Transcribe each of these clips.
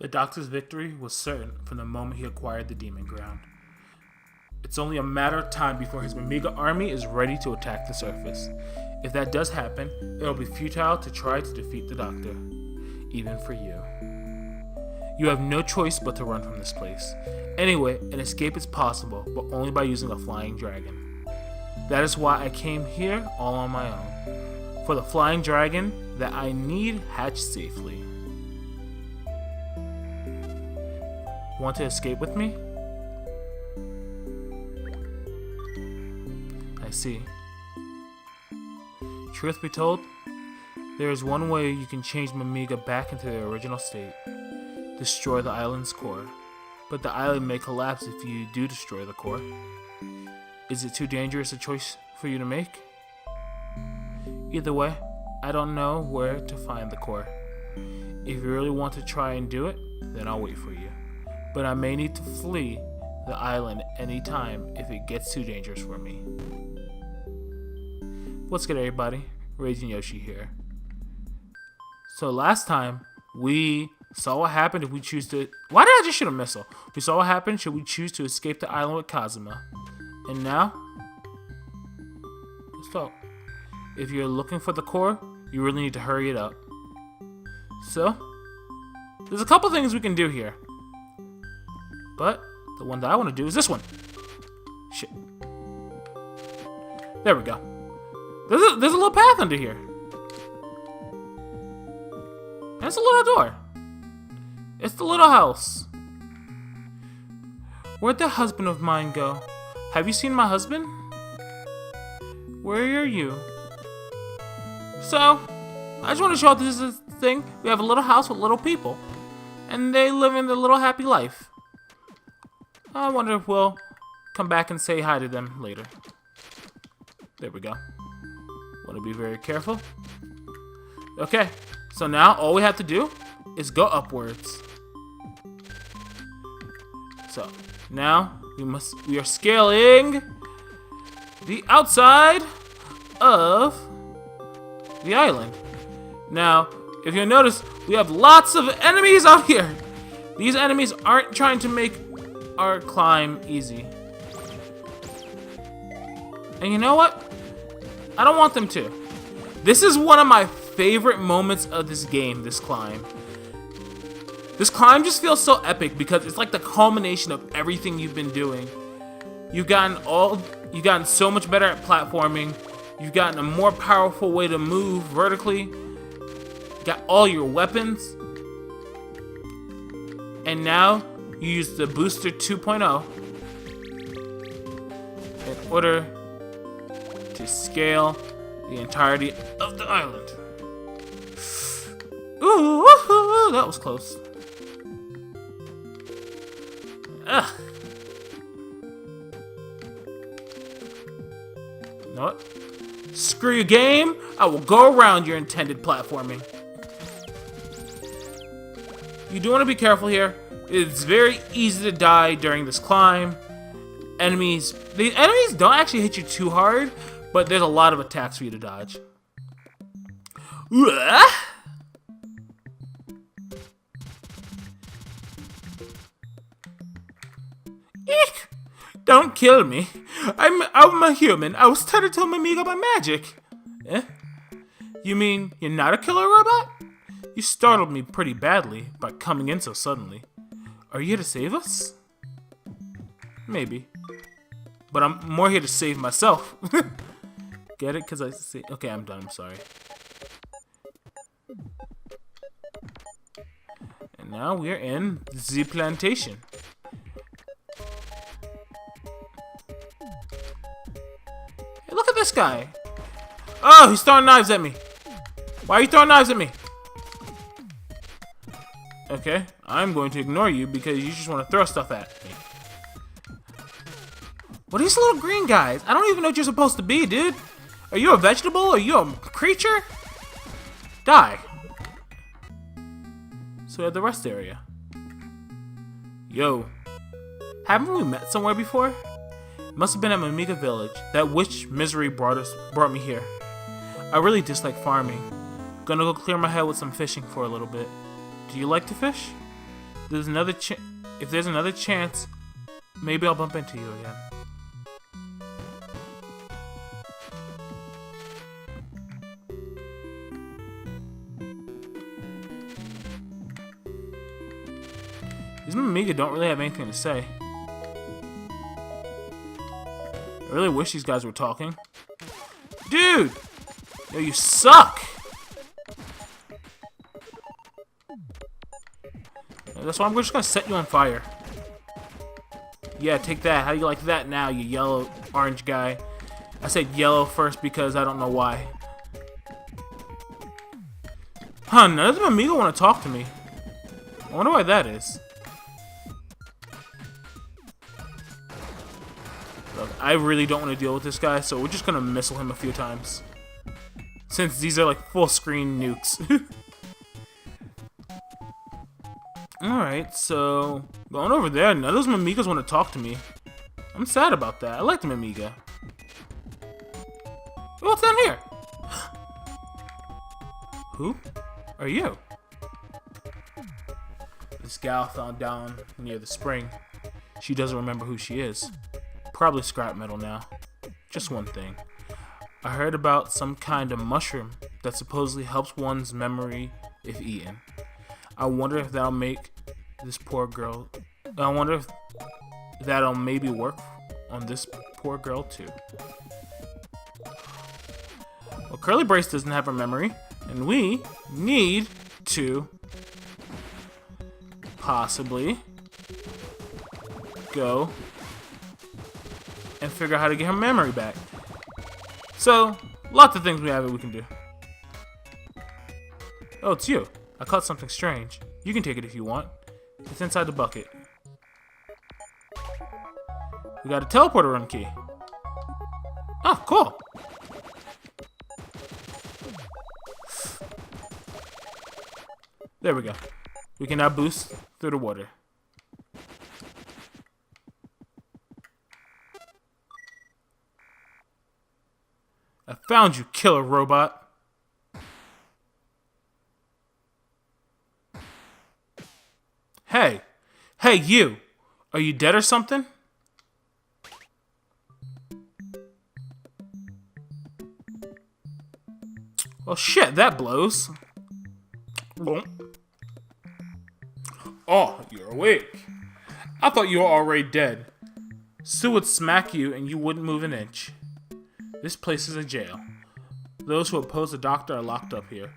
The doctor's victory was certain from the moment he acquired the demon ground. It's only a matter of time before his Mimiga army is ready to attack the surface. If that does happen, it'll be futile to try to defeat the doctor, even for you. You have no choice but to run from this place. Anyway, an escape is possible, but only by using a flying dragon. That is why I came here all on my own. For the flying dragon that I need hatched safely. Want to escape with me? I see. Truth be told, there is one way you can change Mimiga back into their original state. Destroy the island's core. But the island may collapse if you do destroy the core. Is it too dangerous a choice for you to make? Either way, I don't know where to find the core. If you really want to try and do it, then I'll wait for you. But I may need to flee the island anytime if it gets too dangerous for me. What's good, everybody? RagingYoshi here. So last time, we saw what happened if we choose to... Why did I just shoot a missile? We saw what happened should we choose to escape the island with Kazuma. And now... So, if you're looking for the core, you really need to hurry it up. So, there's a couple things we can do here. But, the one that I want to do is this one. Shit. There we go. There's a little path under here. And it's a little door. It's the little house. Where'd the husband of mine go? Have you seen my husband? Where are you? So, I just want to show this is a thing. We have a little house with little people. And they live in their little happy life. I wonder if we'll come back and say hi to them later. There we go. Want to be very careful. Okay, so now all we have to do is go upwards. So now we are scaling the outside of the island. Now, if you notice, we have lots of enemies out here. These enemies aren't trying to make our climb easy. And you know what? I don't want them to. This is one of my favorite moments of this game, this climb. This climb just feels so epic because it's like the culmination of everything you've been doing. You've gotten so much better at platforming. You've gotten a more powerful way to move vertically. You got all your weapons. And now you use the booster 2.0 in order to scale the entirety of the island. Ooh, woohoo, that was close. Ugh. You know what? Screw your game. I will go around your intended platforming. You do want to be careful here. It's very easy to die during this climb. The enemies don't actually hit you too hard, but there's a lot of attacks for you to dodge. Eek! Don't kill me. I'm a human. I was trying to tell my amigo by magic. Eh? You mean you're not a killer robot? You startled me pretty badly by coming in so suddenly. Are you here to save us? Maybe. But I'm more here to save myself. Get it? Because I say... Okay, I'm done. I'm sorry. And now we're in the plantation. Hey, look at this guy. Oh, he's throwing knives at me. Why are you throwing knives at me? Okay, I'm going to ignore you because you just want to throw stuff at me. What are these little green guys? I don't even know what you're supposed to be, dude. Are you a vegetable? Are you a creature? Die. So we have the rest area. Yo. Haven't we met somewhere before? Must have been at Mimiga Village. That witch misery brought me here. I really dislike farming. Gonna go clear my head with some fishing for a little bit. Do you like to fish? If there's another chance, maybe I'll bump into you again. These Mimiga don't really have anything to say. I really wish these guys were talking. Dude! Yo, you suck! That's why I'm just gonna set you on fire. Yeah, take that. How do you like that now, you yellow orange guy? I said yellow first because I don't know why. Huh, none of them Amigo want to talk to me. I wonder why that is. Look, I really don't want to deal with this guy, so we're just gonna missile him a few times. Since these are like full screen nukes. Alright, so going over there, none of those Mimigas want to talk to me. I'm sad about that. I like the Mimiga. What's down here? Who are you? This gal found down near the spring. She doesn't remember who she is. Probably scrap metal now. Just one thing. I heard about some kind of mushroom that supposedly helps one's memory if eaten. I wonder if that'll make this poor girl... I wonder if that'll maybe work on this poor girl too. Well, Curly Brace doesn't have her memory, and we need to possibly go and figure out how to get her memory back. So, lots of things we can do. Oh, it's you. I caught something strange. You can take it if you want. It's inside the bucket. We got a teleporter room key. Oh, cool. There we go. We can now boost through the water. I found you, killer robot. Hey. Hey, you. Are you dead or something? Well, shit, that blows. Oh, you're awake. I thought you were already dead. Sue would smack you and you wouldn't move an inch. This place is a jail. Those who oppose the doctor are locked up here,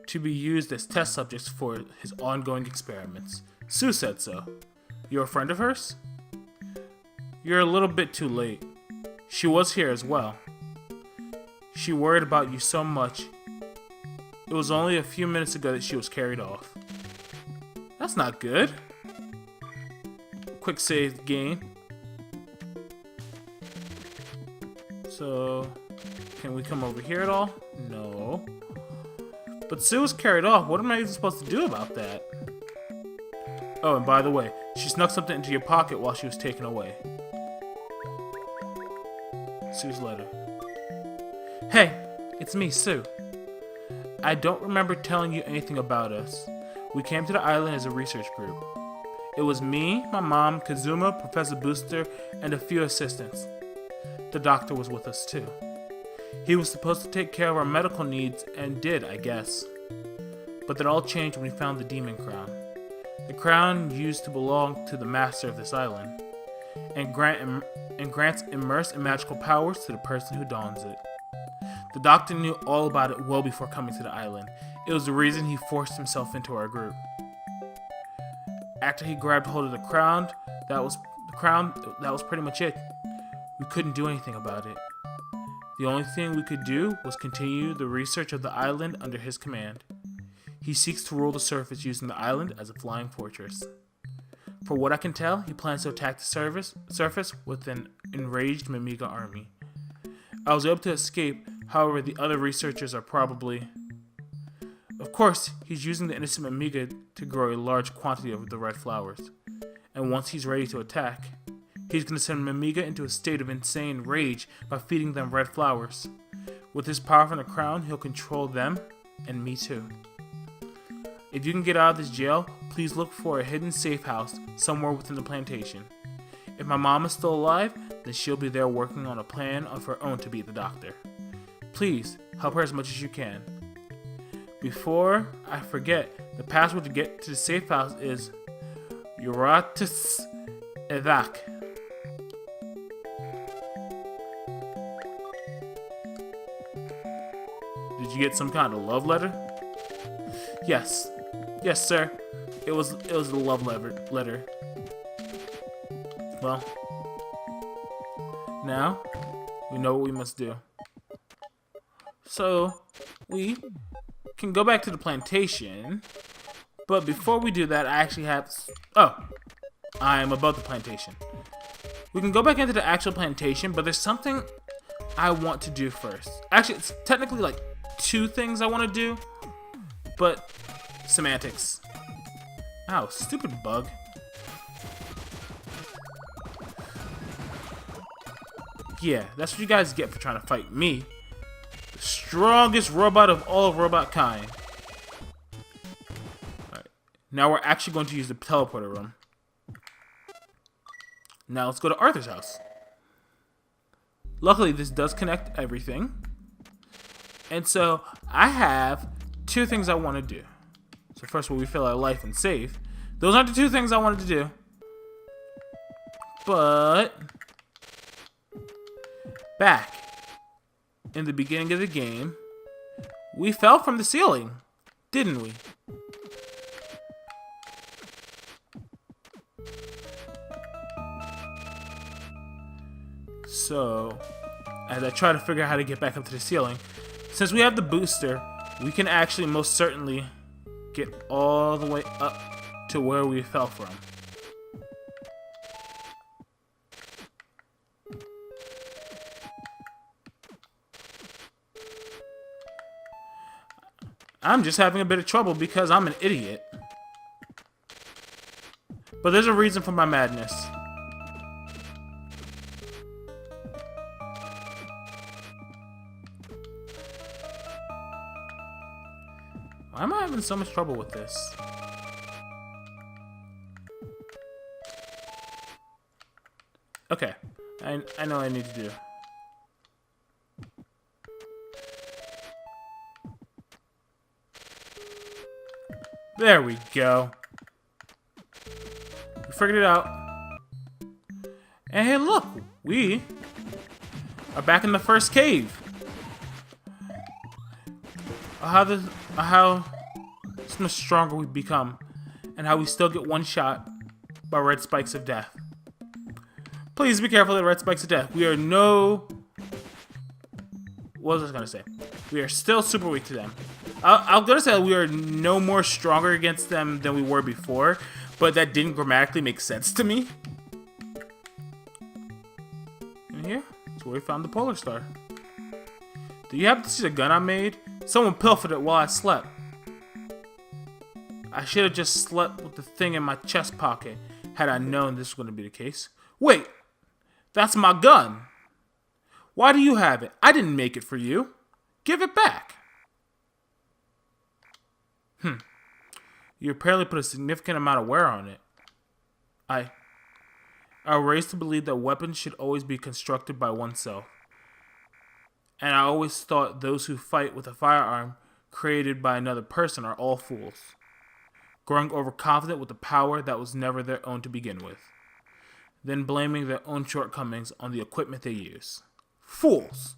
to be used as test subjects for his ongoing experiments. Sue said so. You're a friend of hers? You're a little bit too late. She was here as well. She worried about you so much. It was only a few minutes ago that she was carried off. That's not good. Quick save gain. So, can we come over here at all? No. But Sue was carried off. What am I even supposed to do about that? Oh, and by the way, she snuck something into your pocket while she was taken away. Sue's letter. Hey, it's me, Sue. I don't remember telling you anything about us. We came to the island as a research group. It was me, my mom, Kazuma, Professor Booster, and a few assistants. The doctor was with us too. He was supposed to take care of our medical needs, and did, I guess. But that all changed when we found the demon crown. The crown used to belong to the master of this island, and grants immersed and magical powers to the person who dons it. The doctor knew all about it well before coming to the island. It was the reason he forced himself into our group. After he grabbed hold of the crown, that was pretty much it. We couldn't do anything about it. The only thing we could do was continue the research of the island under his command. He seeks to rule the surface using the island as a flying fortress. For what I can tell, he plans to attack the surface with an enraged Mimiga army. I was able to escape, however the other researchers are probably... Of course, he's using the innocent Mimiga to grow a large quantity of the red flowers. And once he's ready to attack, he's going to send Mimiga into a state of insane rage by feeding them red flowers. With his power from the crown, he'll control them, and me too. If you can get out of this jail, please look for a hidden safe house somewhere within the plantation. If my mom is still alive, then she'll be there working on a plan of her own to beat the doctor. Please, help her as much as you can. Before I forget, the password to get to the safe house is Uratus Evak. Did you get some kind of love letter? Yes. Yes, sir. It was a love letter. Well, now we know what we must do. So, we can go back to the plantation, but before we do that, I actually have... Oh, I'm above the plantation. We can go back into the actual plantation, but there's something I want to do first. Actually, it's technically like 2 things I want to do, but semantics. Ow, stupid bug. Yeah, that's what you guys get for trying to fight me. The strongest robot of all robot kind. Alright, now we're actually going to use the teleporter room. Now let's go to Arthur's house. Luckily, this does connect everything. And so, I have 2 things I want to do. So first of all, we fill our life and save. Those aren't the 2 things I wanted to do. But... back in the beginning of the game, we fell from the ceiling, didn't we? So, as I try to figure out how to get back up to the ceiling, since we have the booster, we can actually most certainly get all the way up to where we fell from. I'm just having a bit of trouble because I'm an idiot. But there's a reason for my madness. Why am I having so much trouble with this? Okay, I know what I need to do. There we go. We figured it out. And hey, look, we are back in the first cave. How much stronger we've become, and how we still get one shot by red spikes of death. Please be careful of the red spikes of death. We are no... What was I gonna say? We are still super weak to them. I'm gonna say we are no more stronger against them than we were before, but that didn't grammatically make sense to me. And here, that's where we found the polar star. Do you happen to see the gun I made? Someone pilfered it while I slept. I should have just slept with the thing in my chest pocket had I known this was going to be the case. Wait, that's my gun. Why do you have it? I didn't make it for you. Give it back. You apparently put a significant amount of wear on it. I was raised to believe that weapons should always be constructed by oneself. And I always thought those who fight with a firearm created by another person are all fools, growing overconfident with a power that was never their own to begin with, then blaming their own shortcomings on the equipment they use. Fools!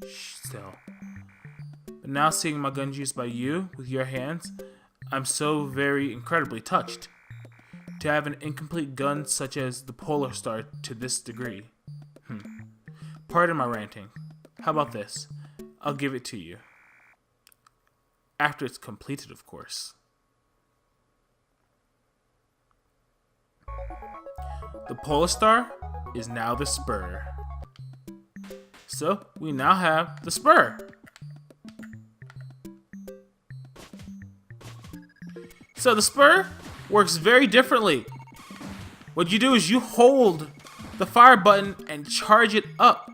Still. But now seeing my guns used by you, with your hands, I'm so very incredibly touched. To have an incomplete gun such as the Polar Star to this degree. Pardon my ranting. How about this? I'll give it to you. After it's completed, of course. The Polar Star is now the spur. So, we now have the spur. So the spur works very differently. What you do is you hold the fire button and charge it up.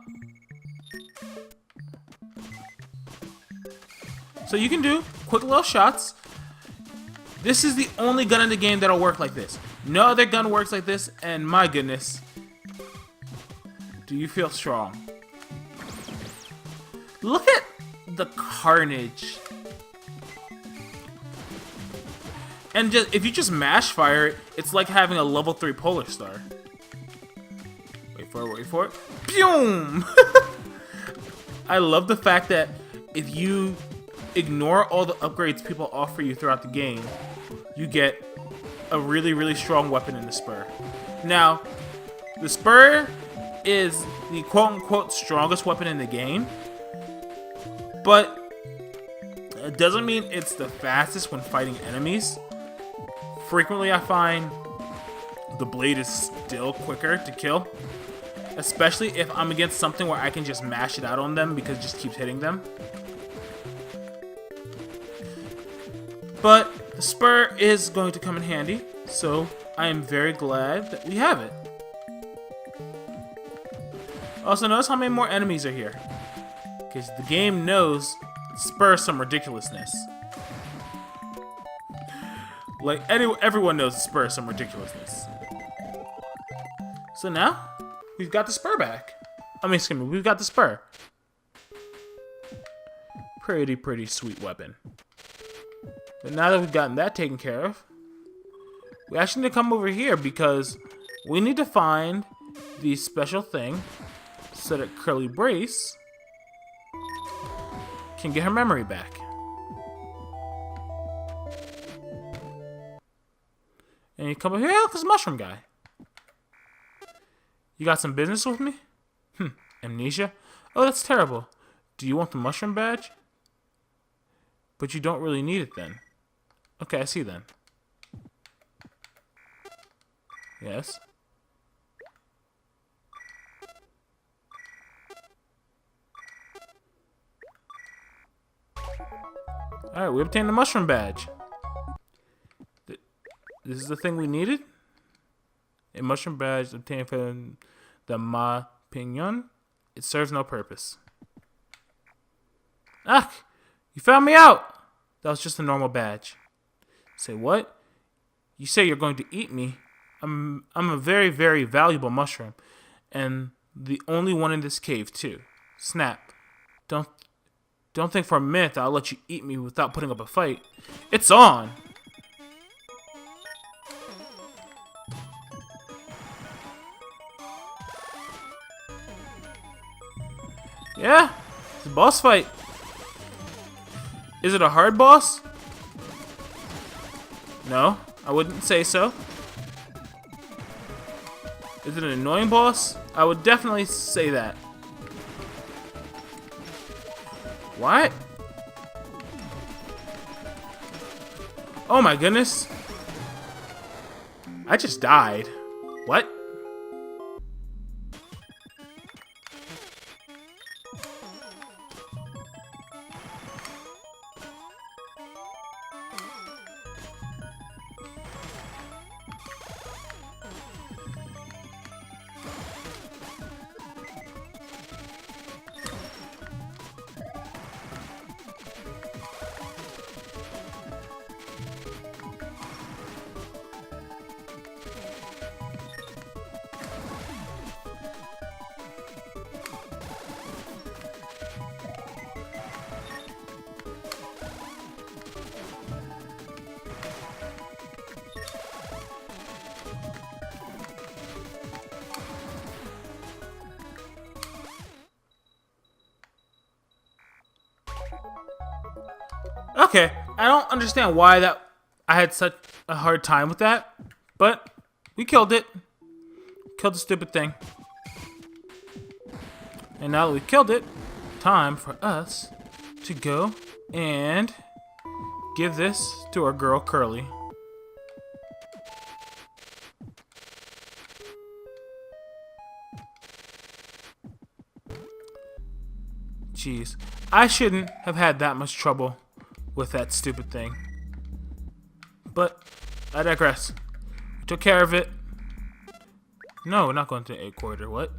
So you can do quick little shots. This is the only gun in the game that'll work like this. No other gun works like this, and my goodness, do you feel strong? Look at the carnage. And just, if you just mash fire it, it's like having a level 3 Polar Star. Wait for it, wait for it. Boom! I love the fact that if you ignore all the upgrades people offer you throughout the game, you get a really, really strong weapon in the Spur. Now, the Spur is the quote-unquote strongest weapon in the game, but it doesn't mean it's the fastest when fighting enemies. Frequently, I find the blade is still quicker to kill, especially if I'm against something where I can just mash it out on them because it just keeps hitting them. But the Spur is going to come in handy, so I am very glad that we have it. Also, notice how many more enemies are here, because the game knows Spur some ridiculousness. Like, everyone knows the Spur some ridiculousness. So now, we've got the Spur back. I mean, excuse me, we've got the Spur. Pretty sweet weapon. But now that we've gotten that taken care of, we actually need to come over here because we need to find the special thing so that Curly Brace can get her memory back. And you come over here, look, this mushroom guy. You got some business with me? Amnesia? Oh, that's terrible. Do you want the mushroom badge? But you don't really need it then. Okay, I see then. Yes. Alright, we obtained the mushroom badge. This is the thing we needed? A mushroom badge obtained from the Ma Pignon. It serves no purpose. Ah! You found me out! That was just a normal badge. Say what? You say you're going to eat me? I'm a very, very valuable mushroom. And the only one in this cave, too. Snap. Don't think for a minute that I'll let you eat me without putting up a fight. It's on! Yeah, it's a boss fight. Is it a hard boss? No, I wouldn't say so. Is it an annoying boss? I would definitely say that. What? Oh my goodness. I just died. What? Okay, I don't understand why I had such a hard time with that, but we killed it. Killed the stupid thing. And now that we killed it, time for us to go and give this to our girl Curly. Jeez, I shouldn't have had that much trouble with that stupid thing. But I digress. We took care of it. No, we're not going to 8 quarter. What?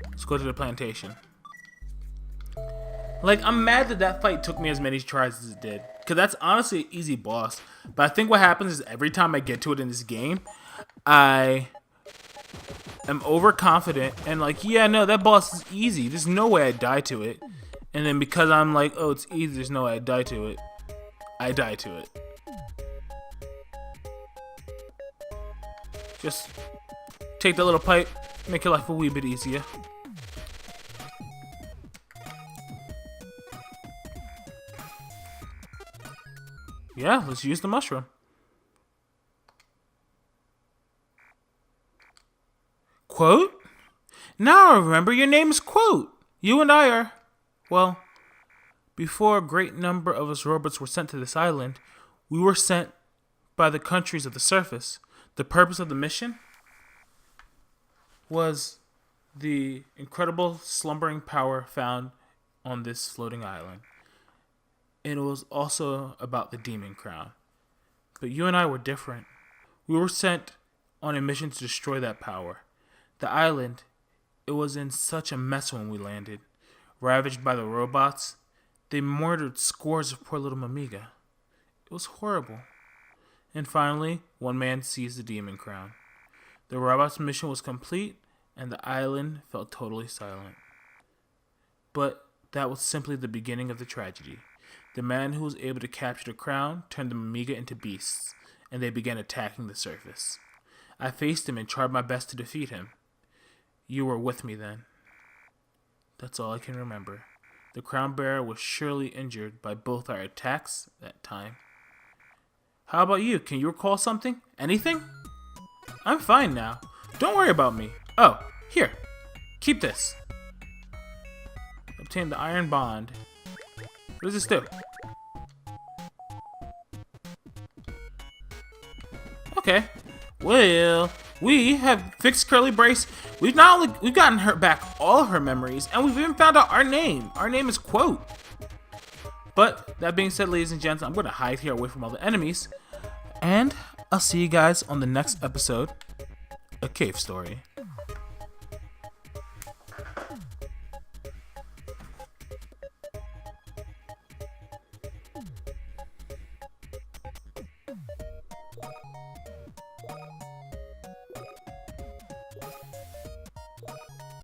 Let's go to the plantation. Like, I'm mad that that fight took me as many tries as it did. Because that's honestly an easy boss. But I think what happens is every time I get to it in this game, I am overconfident and like, yeah, no, that boss is easy. There's no way I'd die to it. And then because I'm like, oh, it's easy, there's no way I'd die to it, I die to it. Just take that little pipe, make your life a wee bit easier. Yeah, let's use the mushroom. Quote? Now I remember your name is Quote. You and I are, well, before a great number of us robots were sent to this island, we were sent by the countries of the surface. The purpose of the mission was the incredible slumbering power found on this floating island. And it was also about the demon crown. But you and I were different. We were sent on a mission to destroy that power. The island, it was in such a mess when we landed. Ravaged by the robots, they murdered scores of poor little Mamiga. It was horrible. And finally, one man seized the demon crown. The robots' mission was complete, and the island fell totally silent. But that was simply the beginning of the tragedy. The man who was able to capture the crown turned the Mamiga into beasts, and they began attacking the surface. I faced him and tried my best to defeat him. You were with me then. That's all I can remember. The crown bearer was surely injured by both our attacks that time. How about you? Can you recall something? Anything? I'm fine now. Don't worry about me. Oh, here. Keep this. Obtain the iron bond. What does this do? Okay. Well, we have fixed Curly Brace. We've gotten her back all of her memories, and we've even found out our name. Our name is Quote. But that being said, ladies and gents, I'm going to hide here away from all the enemies, and I'll see you guys on the next episode, A Cave Story.